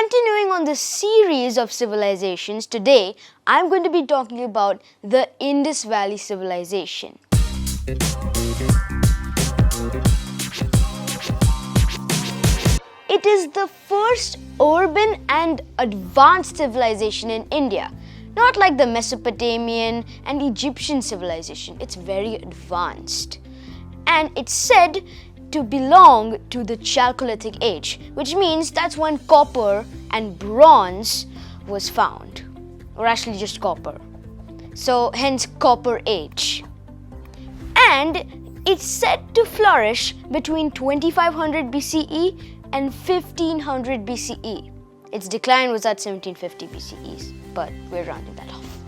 continuing on the series of civilizations, today I'm going to be talking about the Indus Valley civilization. It is the first urban and advanced civilization in India. Not like the Mesopotamian and Egyptian civilization, it's very advanced. And it's said to belong to the Chalcolithic age, which means that's when copper and bronze was found, or actually just copper. So hence Copper Age. And it's said to flourish between 2500 BCE and 1500 BCE. Its decline was at 1750 BCE, but we're rounding that off.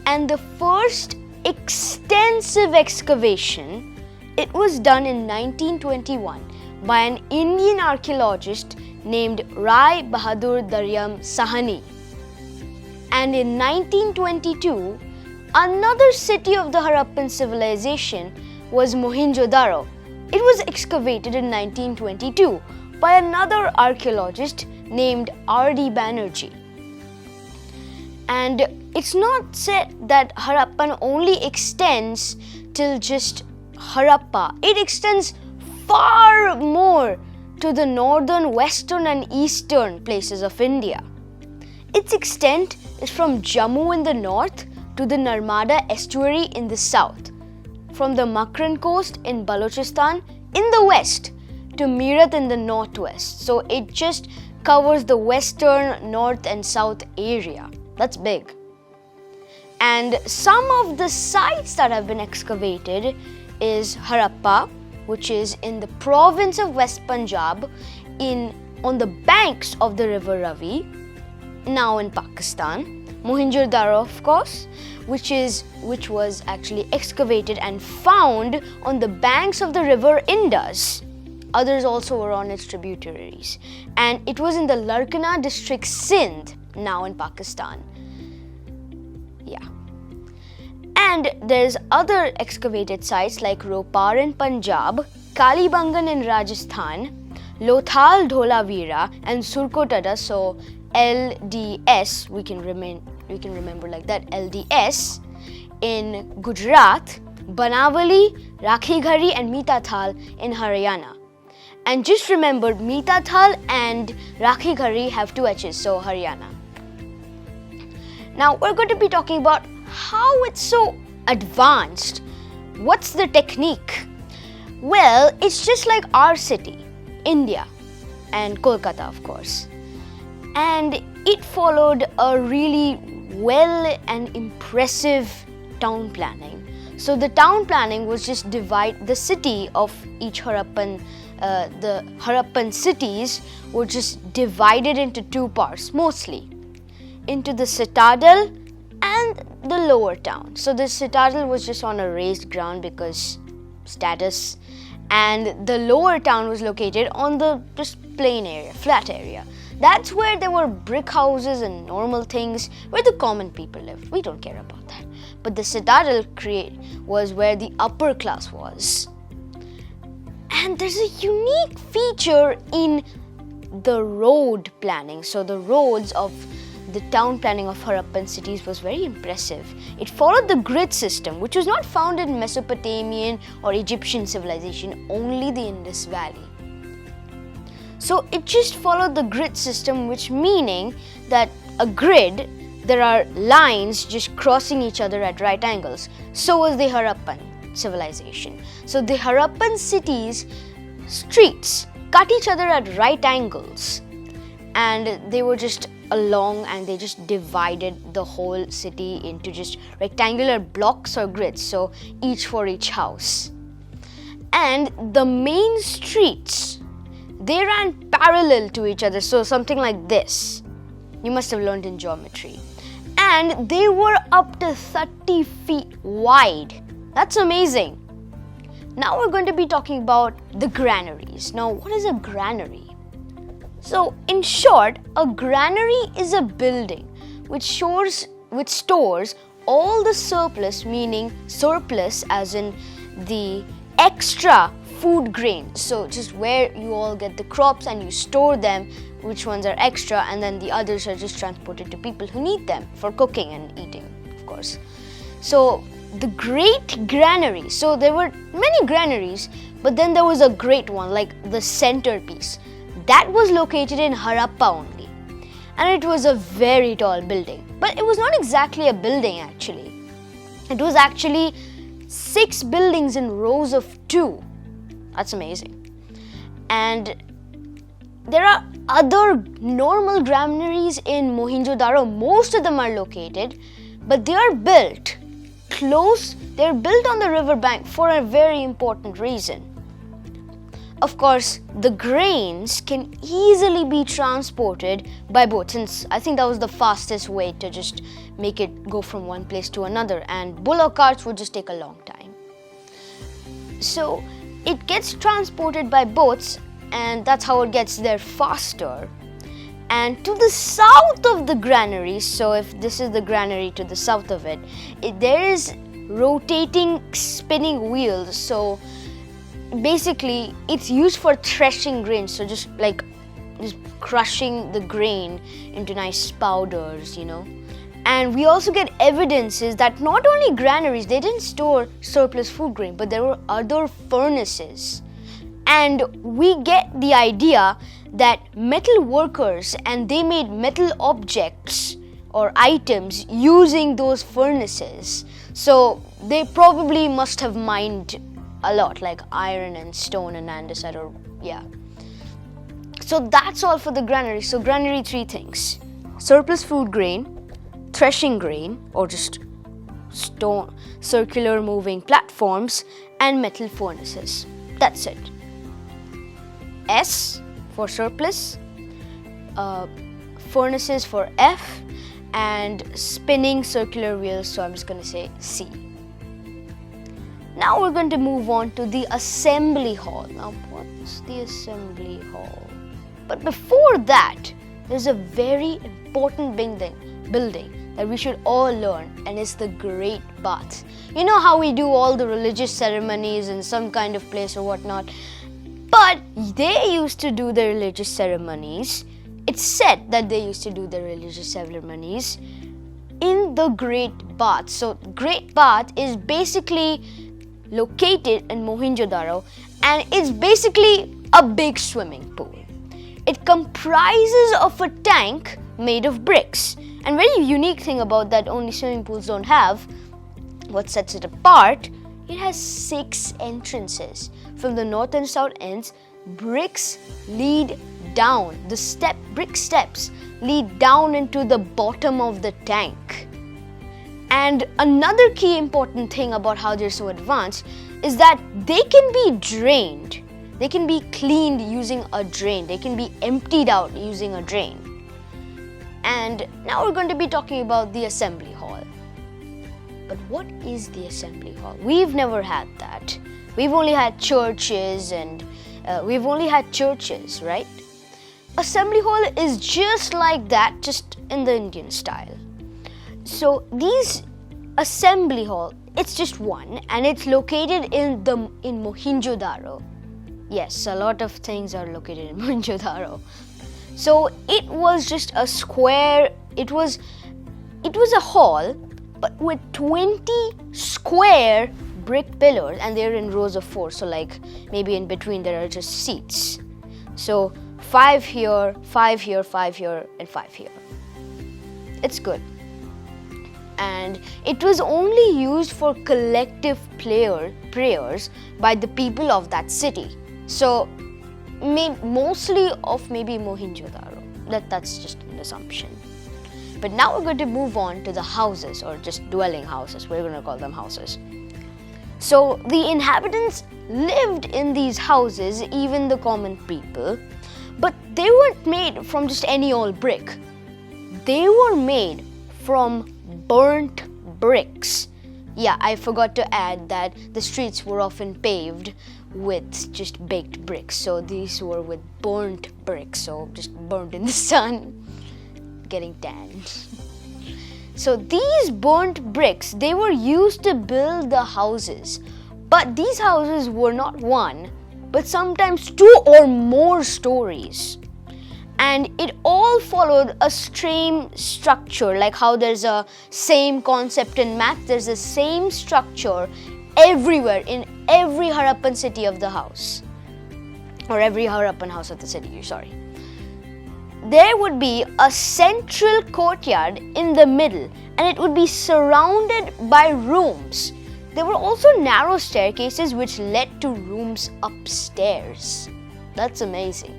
And the first extensive excavation, it was done in 1921 by an Indian archaeologist named Rai Bahadur Daryam Sahani. And in 1922, another city of the Harappan civilization was Mohenjo-daro. It was excavated in 1922 by another archaeologist named R.D. Banerjee. And it's not said that Harappan only extends till just Harappa. It extends far more to the northern, western and eastern places of India. Its extent is from Jammu in the north to the Narmada estuary in the south, from the Makran coast in Balochistan in the west to Meerut in the northwest. So it just covers the western, north and south area. That's big. And some of the sites that have been excavated is Harappa, which is in the province of West Punjab on the banks of the river Ravi, now in Pakistan. Mohenjo-daro, of course, which was actually excavated and found on the banks of the river Indus. Others also were on its tributaries. And it was in the Larkana district, Sindh, now in Pakistan. Yeah. And there's other excavated sites like Ropar in Punjab, Kalibangan in Rajasthan, Lothal Dholavira and Surkotada, so LDS, we can remember like that, LDS in Gujarat, Banavali, Rakhighari and Mitathal in Haryana. And just remember, Mitathal and Rakhighari have two H's, so Haryana. Now we're going to be talking about how it's so advanced. What's the technique? Well, it's just like our city, India, and Kolkata, of course. And it followed a really well and impressive town planning. So the town planning was just divide the city of each Harappan, the Harappan cities were just divided into two parts, mostly into the citadel and the lower town. So the citadel was just on a raised ground because status, and the lower town was located on the just plain area, flat area. That's where there were brick houses and normal things where the common people lived. We don't care about that. But the citadel was where the upper class was. And there's a unique feature in the road planning. So the roads of the town planning of Harappan cities was very impressive. It followed the grid system, which was not found in Mesopotamian or Egyptian civilization, only the Indus Valley. So it just followed the grid system, which meaning that a grid, there are lines just crossing each other at right angles. So was the Harappan civilization. So the Harappan cities' streets cut each other at right angles, and they were just along, and they just divided the whole city into just rectangular blocks or grids, so each for each house. And the main streets, they ran parallel to each other, so something like this. You must have learned in geometry. And they were up to 30 feet wide. That's amazing. Now we're going to be talking about the granaries. Now, what is a granary? So, in short, a granary is a building which stores all the surplus, meaning surplus as in the extra food grains. So just where you all get the crops and you store them which ones are extra, and then the others are just transported to people who need them for cooking and eating, of course. So the Great Granary. So there were many granaries, but then there was a great one, like the centerpiece. That was located in Harappa only. And it was a very tall building. But it was not exactly a building actually. It was actually 6 buildings in rows of 2. That's amazing. And there are other normal granaries in Mohenjo-daro. Most of them are located, but they are built close. They're built on the riverbank for a very important reason. Of course, the grains can easily be transported by boat, since I think that was the fastest way to just make it go from one place to another, and bullock carts would just take a long time. So it gets transported by boats, and that's how it gets there faster. And to the south of the granary, so if this is the granary to the south of it, there is rotating spinning wheels. So basically it's used for threshing grain, so just crushing the grain into nice powders, And we also get evidences that not only granaries, they didn't store surplus food grain, but there were other furnaces. And we get the idea that metal workers, and they made metal objects or items using those furnaces. So they probably must have mined a lot, like iron and stone and andesite, or yeah. So that's all for the granary. So granary, 3 things: surplus food grain, threshing grain, or just stone, circular moving platforms, and metal furnaces. That's it. S for surplus, furnaces for F, and spinning circular wheels, so I'm just going to say C. Now we're going to move on to the assembly hall. Now what's the assembly hall? But before that, there's a very important building that we should all learn, and it's the Great Bath. You know how we do all the religious ceremonies in some kind of place or whatnot? But they used to do the religious ceremonies. It's said that they used to do the religious ceremonies in the Great Bath. So Great Bath is basically located in Mohenjo-daro, and it's basically a big swimming pool. It comprises of a tank made of bricks. And very unique thing about that only swimming pools don't have, what sets it apart, it has 6 entrances. From the north and south ends, bricks lead down. The brick steps lead down into the bottom of the tank. And another key important thing about how they're so advanced is that they can be drained. They can be cleaned using a drain. They can be emptied out using a drain. And now we're going to be talking about the assembly hall. But what is the assembly hall? We've never had that. We've only had churches, right? Assembly hall is just like that, just in the Indian style. So these assembly hall, it's just one, and it's located in Mohenjo-daro. Yes, a lot of things are located in Mohenjo-daro. So it was just a square. It was a hall, but with 20 square brick pillars, and they're in rows of 4. So maybe in between there are just seats. So 5 here, 5 here, 5 here, and 5 here. It's good. And it was only used for collective prayers by the people of that city. So mostly of maybe Mohenjo-daro. That's just an assumption. But now we're going to move on to the houses, or just dwelling houses. We're going to call them houses. So the inhabitants lived in these houses, even the common people, but they weren't made from just any old brick. They were made from burnt bricks. Yeah, I forgot to add that the streets were often paved with just baked bricks. So these were with burnt bricks, so just burnt in the sun, getting tanned. So these burnt bricks, they were used to build the houses. But these houses were not one, but sometimes 2 or more stories. And it all followed a same structure, like how there's a same concept in math, there's the same structure everywhere in every Harappan city of the house, or every Harappan house of the city, sorry. There would be a central courtyard in the middle, and it would be surrounded by rooms. There were also narrow staircases which led to rooms upstairs. That's amazing.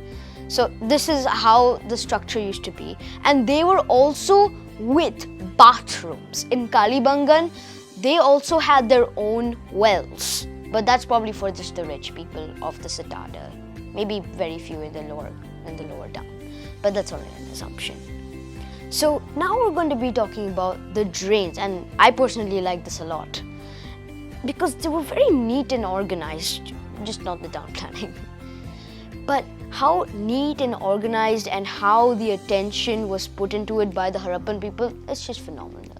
So this is how the structure used to be. And they were also with bathrooms. In Kalibangan, they also had their own wells. But that's probably for just the rich people of the citadel. Maybe very few in the lower town. But that's only an assumption. So now we're going to be talking about the drains. And I personally like this a lot, because they were very neat and organized, just not the town planning. But how neat and organized and how the attention was put into it by the Harappan people, it's just phenomenal.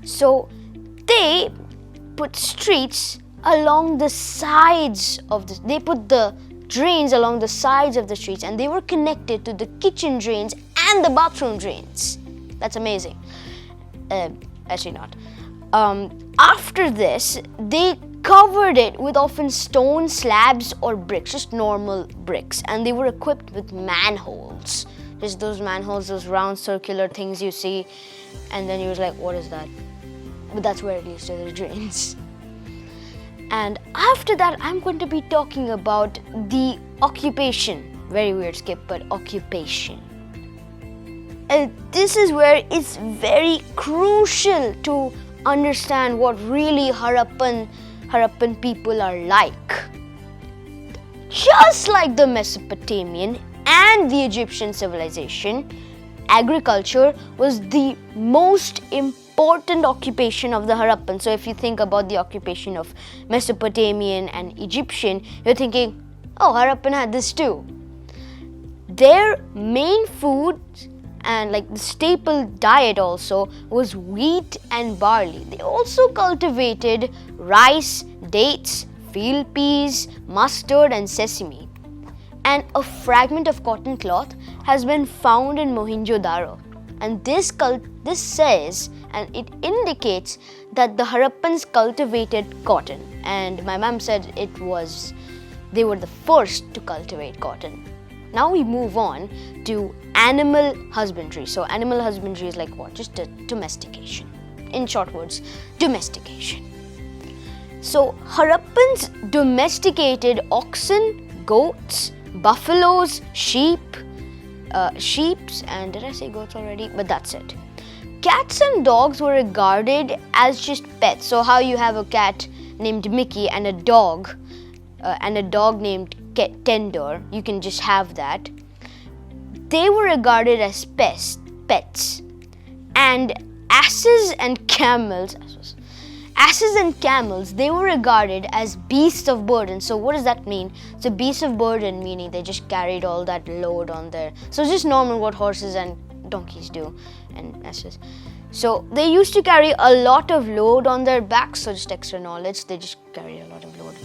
So they put streets along the sides of they put the drains along the sides of the streets, and they were connected to the kitchen drains and the bathroom drains. That's amazing. Actually not. After this, they covered it with often stone slabs or bricks, just normal bricks, and they were equipped with manholes. Just those manholes, those round circular things you see, and then you was like, what is that? But that's where it leads to the drains. And after that, I'm going to be talking about the occupation. Very weird skip, but occupation. And this is where it's very crucial to understand what really Harappan people are like. Just like the Mesopotamian and the Egyptian civilization, agriculture was the most important occupation of the Harappan. So if you think about the occupation of Mesopotamian and Egyptian, you're thinking, oh, Harappan had this too. Their main food and like the staple diet also was wheat and barley. They also cultivated rice, dates, field peas, mustard and sesame. And a fragment of cotton cloth has been found in Mohenjo-daro. And this says, and it indicates that the Harappans cultivated cotton. And my mom said they were the first to cultivate cotton. Now we move on to animal husbandry. So animal husbandry is like what? Just a domestication. In short words, domestication. So Harappans domesticated oxen, goats, buffaloes, sheep, and did I say goats already? But that's it. Cats and dogs were regarded as just pets. So how you have a cat named Mickey and a dog named Tender, you can just have that. They were regarded as pets. And asses and camels, they were regarded as beasts of burden. So what does that mean? So beasts of burden meaning they just carried all that load on their, so it's just normal what horses and donkeys do and asses. So they used to carry a lot of load on their backs, so just extra knowledge, they just carry a lot of load.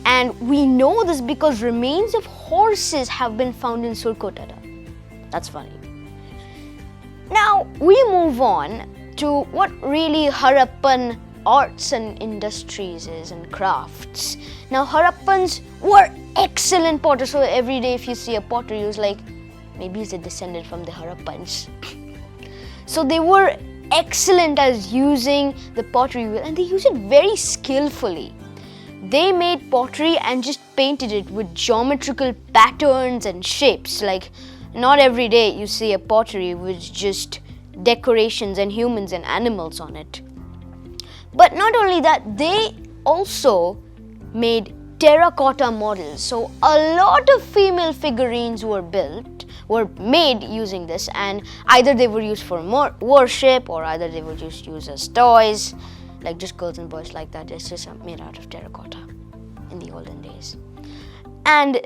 And we know this because remains of horses have been found in Surkotada. That's funny. Now we move on to what really Harappan arts and industries is and crafts. Now Harappans were excellent potters, so every day if you see a potter, you're like, maybe he's a descendant from the Harappans. So they were excellent as using the pottery wheel, and they use it very skillfully. They made pottery and just painted it with geometrical patterns and shapes. Like not every day you see a pottery with just decorations and humans and animals on it. But not only that, they also made terracotta models. So a lot of female figurines were made using this, and either they were used for worship or either they were just used as toys, like just girls and boys like that. It's just made out of terracotta in the olden days. And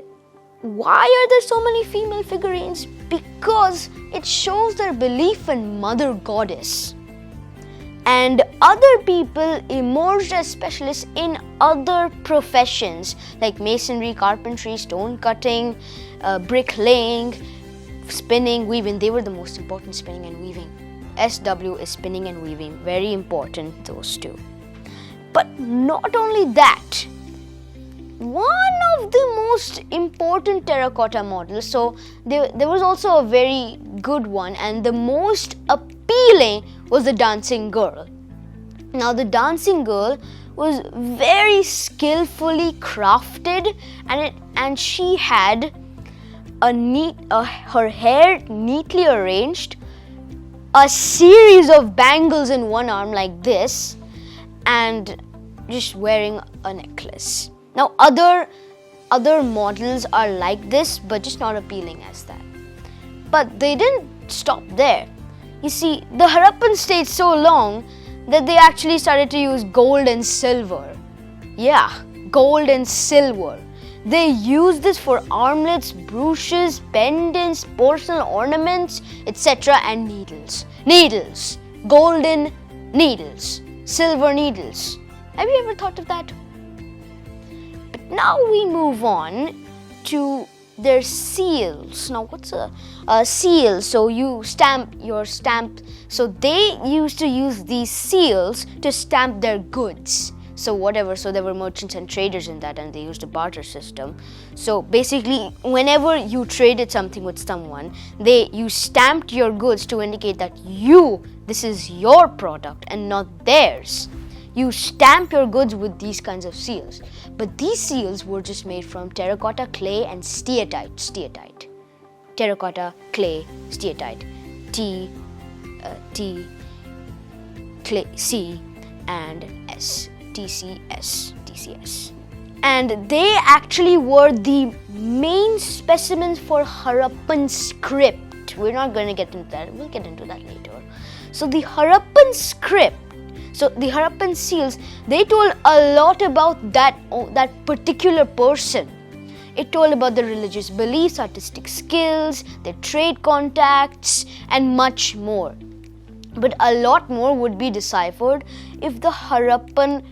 why are there so many female figurines? Because it shows their belief in Mother Goddess. And other people emerged as specialists in other professions like masonry, carpentry, stone cutting, bricklaying, spinning, weaving, they were the most important, spinning and weaving. SW is spinning and weaving, very important, those two. But not only that, one of the most important terracotta models, so there was also a very good one, and the most appealing was the dancing girl. Now the dancing girl was very skillfully crafted, and she had her hair neatly arranged, a series of bangles in one arm like this, and just wearing a necklace. Now other models are like this, but just not appealing as that. But they didn't stop there. You see, the Harappan stayed so long that they actually started to use gold and silver. Yeah, gold and silver. They used this for armlets, brooches, pendants, porcelain ornaments, etc. and needles. Needles. Golden needles. Silver needles. Have you ever thought of that? But now we move on to their seals. Now what's a seal? So you stamp your stamp. So they used to use these seals to stamp their goods. So there were merchants and traders in that, and they used a barter system. So basically, whenever you traded something with someone, you stamped your goods to indicate that this is your product and not theirs. You stamp your goods with these kinds of seals. But these seals were just made from terracotta, clay, and steatite. Terracotta, clay, steatite. T, clay, C, and S. TCS. And they actually were the main specimens for Harappan script. We're not going to get into that. We'll get into that later. So the Harappan script, so the Harappan seals, they told a lot about that particular person. It told about their religious beliefs, artistic skills, their trade contacts, and much more. But a lot more would be deciphered if the Harappan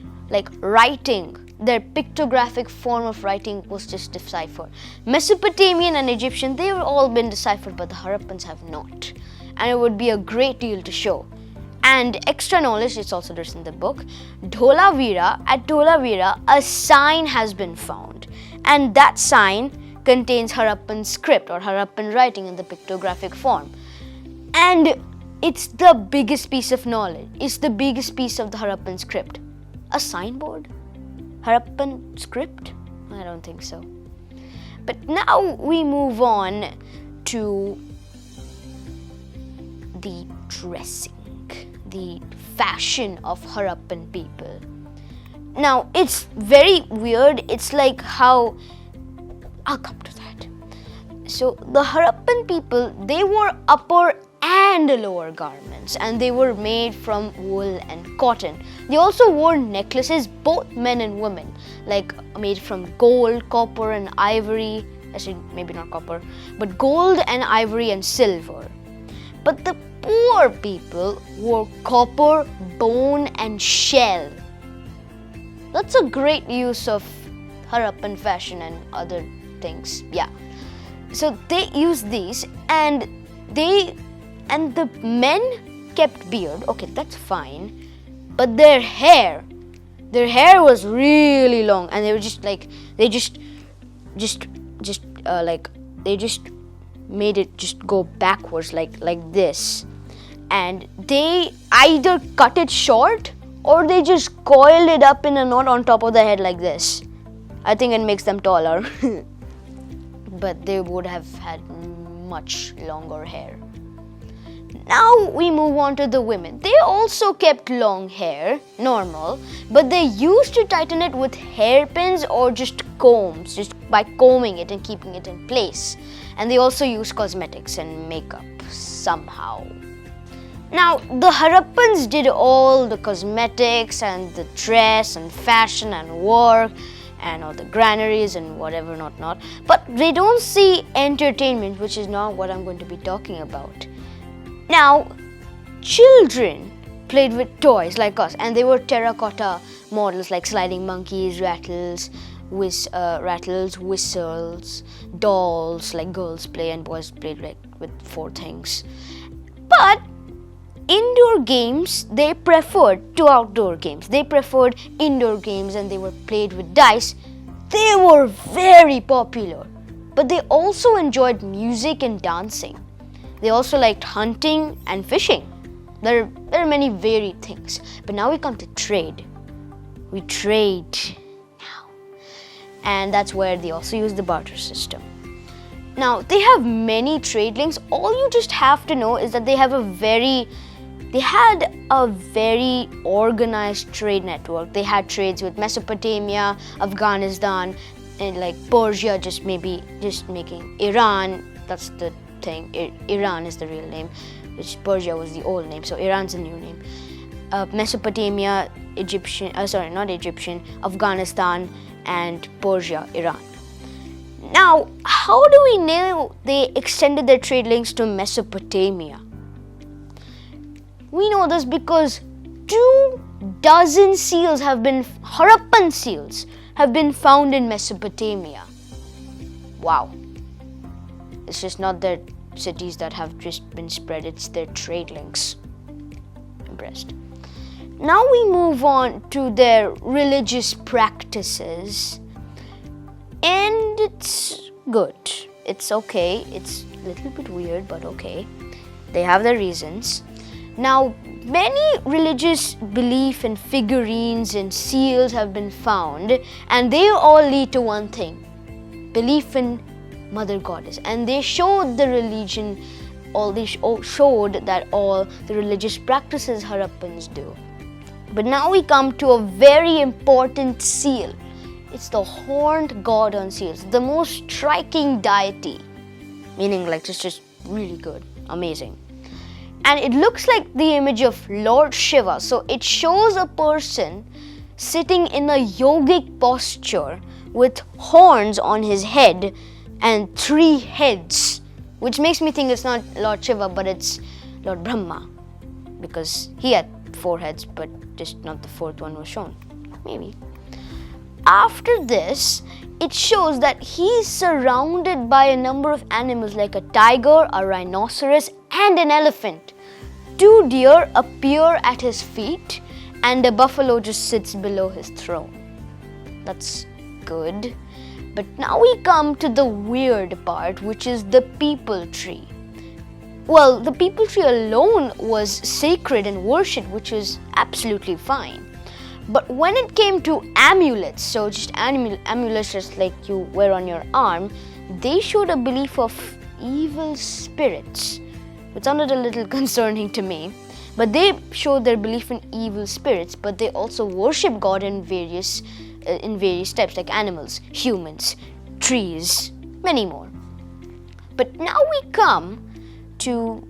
writing, their pictographic form of writing was just deciphered. Mesopotamian and Egyptian, they have all been deciphered, but the Harappans have not. And it would be a great deal to show. And extra knowledge, it's also there in the book. At Dholavira, a sign has been found. And that sign contains Harappan script or Harappan writing in the pictographic form. And it's the biggest piece of knowledge. It's the biggest piece of the Harappan script. A signboard? Harappan script? I don't think so. But now we move on to the dressing, the fashion of Harappan people. Now, it's very weird. It's like how... I'll come to that. So, the Harappan people, they wore upper and lower garments, and they were made from wool and cotton. They also wore necklaces, both men and women, made from gold, copper, and ivory. Actually, maybe not copper, but gold and ivory and silver. But the poor people wore copper, bone, and shell. That's a great use of Harappan fashion and other things. Yeah. So they used these, and the men kept beard. Okay, that's fine. But their hair was really long, and they were they just made it just go backwards like this. And they either cut it short or they just coiled it up in a knot on top of the head like this. I think it makes them taller. But they would have had much longer hair. Now we move on to the women. They also kept long hair, normal, but they used to tighten it with hairpins or just combs, just by combing it and keeping it in place. And they also used cosmetics and makeup somehow. Now, the Harappans did all the cosmetics and the dress and fashion and work and all the granaries and whatever not. But they don't see entertainment, which is not what I'm going to be talking about. Now, children played with toys like us, and they were terracotta models like sliding monkeys, rattles, whistles, dolls like girls play and boys played with with 4 things. But indoor games, they preferred to outdoor games. They preferred indoor games and they were played with dice. They were very popular. But they also enjoyed music and dancing. They also liked hunting and fishing. There are many varied things. But now we come to trade. We trade now. And that's where they also use the barter system. Now, they have many trade links. All you just have to know is that they had a very organized trade network. They had trades with Mesopotamia, Afghanistan, and like Persia, just making Iran. That's the thing. Iran is the real name, which Persia was the old name. So Iran's the new name. Mesopotamia, Afghanistan, and Persia, Iran. Now, how do we know they extended their trade links to Mesopotamia? We know this because 24 Harappan seals have been found in Mesopotamia. Wow. It's just not their cities that have just been spread, it's their trade links. Impressed. Now we move on to their religious practices. And it's good. It's okay. It's a little bit weird, but okay. They have their reasons. Now, many religious belief in figurines and seals have been found, and they all lead to one thing: belief in Mother Goddess. And they showed showed that all the religious practices Harappans do. But now we come to a very important seal. It's the horned god on seals, the most striking deity, meaning like it's just really good, amazing. And it looks like the image of Lord Shiva. So it shows a person sitting in a yogic posture with horns on his head and 3 heads, which makes me think it's not Lord Shiva, but it's Lord Brahma, because he had 4 heads, but just not the 4th one was shown. Maybe. After this, it shows that he's surrounded by a number of animals like a tiger, a rhinoceros, and an elephant. 2 deer appear at his feet, and a buffalo just sits below his throne. That's good. But now we come to the weird part, which is the peepal tree. Well, the peepal tree alone was sacred and worshipped, which is absolutely fine. But when it came to amulets, so just amulets just like you wear on your arm, they showed a belief of evil spirits, which sounded a little concerning to me. But they showed their belief in evil spirits, but they also worship God in various types, like animals, humans, trees, many more. But now we come to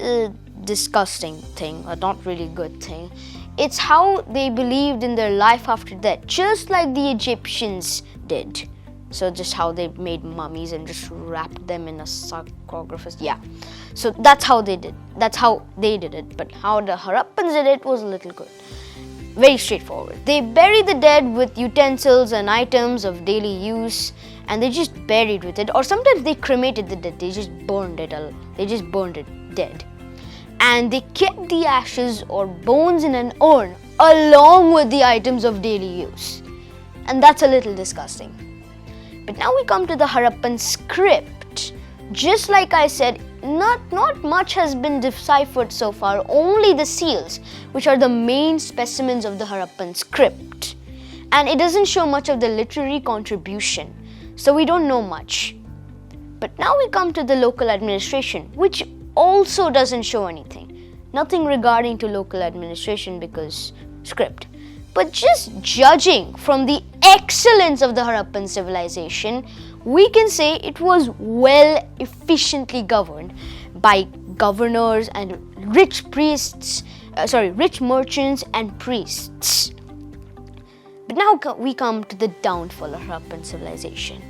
a disgusting thing, a not really good thing. It's how they believed in their life after death, just like the Egyptians did. So just how they made mummies and just wrapped them in a sarcophagus. Yeah. So that's how they did it. But how the Harappans did it was a little good. Very straightforward. They buried the dead with utensils and items of daily use, and they just buried with it. Or sometimes they cremated the dead. They just burned it dead. And they kept the ashes or bones in an urn along with the items of daily use. And that's a little disgusting. But now we come to the Harappan script. Just like I said, not much has been deciphered so far, only the seals, which are the main specimens of the Harappan script. And it doesn't show much of the literary contribution, so we don't know much. But now we come to the local administration, which also doesn't show anything. Nothing regarding to local administration because script. But just judging from the excellence of the Harappan civilization, we can say it was efficiently governed by governors and rich merchants and priests. But now we come to the downfall of Harappan civilization.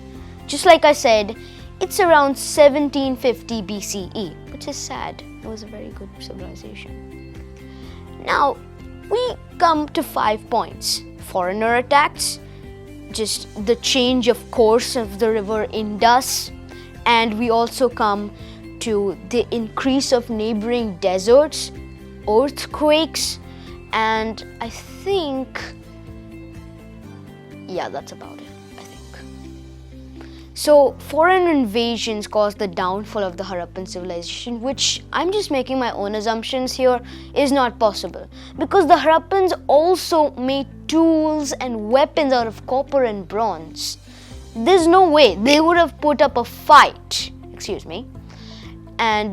Just like I said, it's around 1750 BCE, which is sad. It was a very good civilization. Now, we come to 5 points. Foreigner attacks, just the change of course of the river Indus, and we also come to the increase of neighboring deserts, earthquakes, and I think, yeah, that's about it, I think. So, foreign invasions caused the downfall of the Harappan civilization, which I'm just making my own assumptions here, is not possible. Because the Harappans also made tools and weapons out of copper and bronze. There's no way they would have put up a fight, and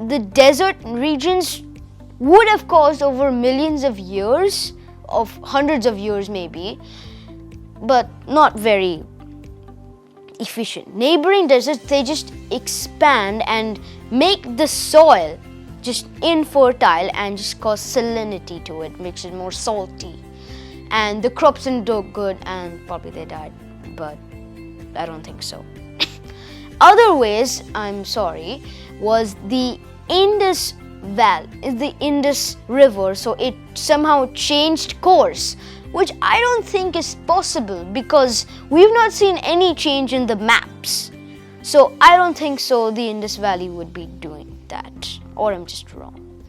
the desert regions would have caused over millions of years, of hundreds of years maybe, but not very efficient. Neighboring deserts, they just expand and make the soil just infertile and just cause salinity to it, makes it more salty. And the crops didn't do good and probably they died, but I don't think so. Other ways, was the Indus the Indus River, so it somehow changed course, which I don't think is possible because we've not seen any change in the maps. So I don't think so the Indus Valley would be doing that, or I'm just wrong.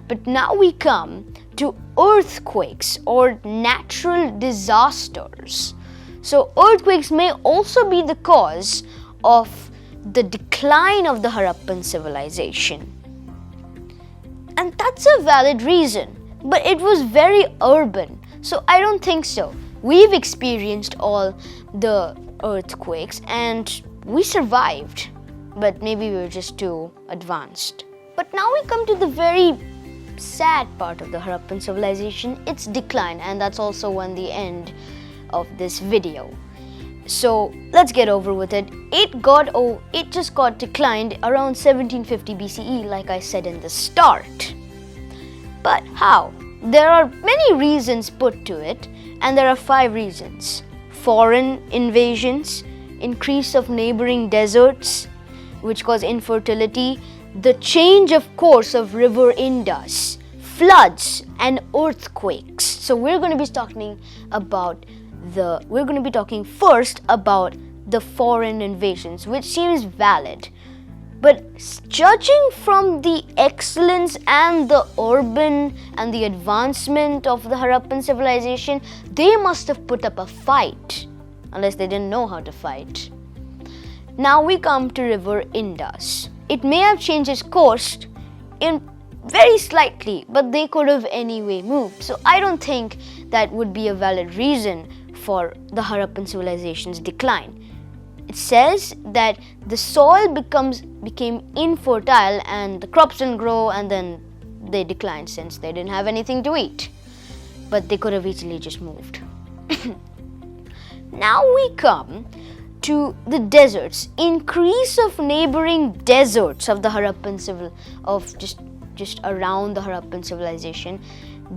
But now we come to earthquakes or natural disasters. So earthquakes may also be the cause of the decline of the Harappan civilization. And that's a valid reason, but it was very urban, so I don't think so. We've experienced all the earthquakes and we survived, but maybe we were just too advanced. But now we come to the very sad part of the Harappan civilization, its decline, and that's also the end of this video. So let's get over with it. It just got declined around 1750 BCE, like I said in the start. But how? There are many reasons put to it, and there are 5 reasons. Foreign invasions, increase of neighboring deserts, which cause infertility, the change of course of river Indus, floods, and earthquakes. So we're going to be talking first about the foreign invasions, which seems valid. But judging from the excellence and the urban and the advancement of the Harappan civilization, they must have put up a fight, unless they didn't know how to fight. Now we come to river Indus. It may have changed its course in very slightly, but they could have anyway moved. So I don't think that would be a valid reason for the Harappan civilization's decline. It says that the soil became infertile and the crops didn't grow, and then they declined since they didn't have anything to eat. But they could have easily just moved. Now we come to the deserts. Increase of neighboring deserts of the Harappan just around the Harappan civilization,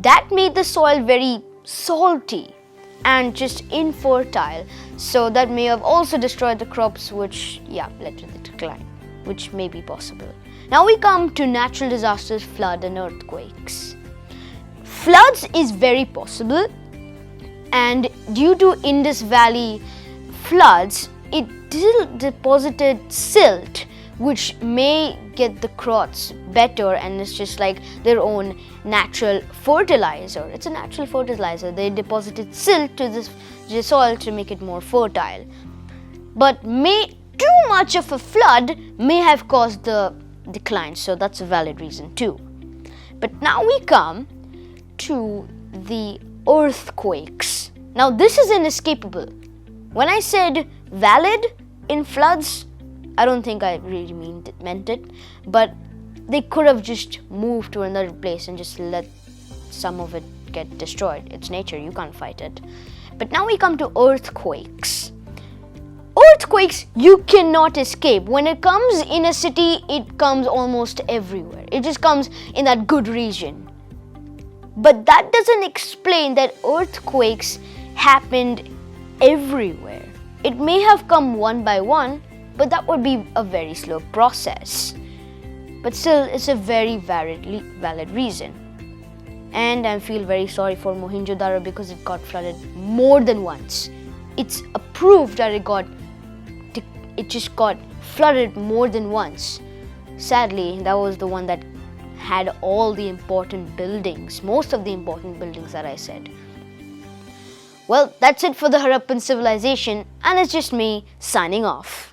that made the soil very salty and just infertile, so that may have also destroyed the crops, which led to the decline, which may be possible. Now we come to natural disasters, flood and earthquakes. Floods is very possible, and due to Indus Valley floods, it deposited silt, which may get the crops better, and it's just like their own natural fertilizer. It's a natural fertilizer. They deposited silt to the soil to make it more fertile. But too much of a flood may have caused the decline, so that's a valid reason too. But now we come to the earthquakes. Now this is inescapable. When I said valid in floods, I don't think I really meant it, but they could have just moved to another place and just let some of it get destroyed. It's nature, you can't fight it. But now we come to earthquakes. Earthquakes, you cannot escape. When it comes in a city, it comes almost everywhere. It just comes in that good region. But that doesn't explain that earthquakes happened everywhere. It may have come one by one, but that would be a very slow process. But still, it's a very valid reason. And I feel very sorry for Mohenjo-daro because it got flooded more than once. It's approved that it just got flooded more than once. Sadly, that was the one that had all the important buildings, most of the important buildings that I said. Well, that's it for the Harappan civilization, and it's just me signing off.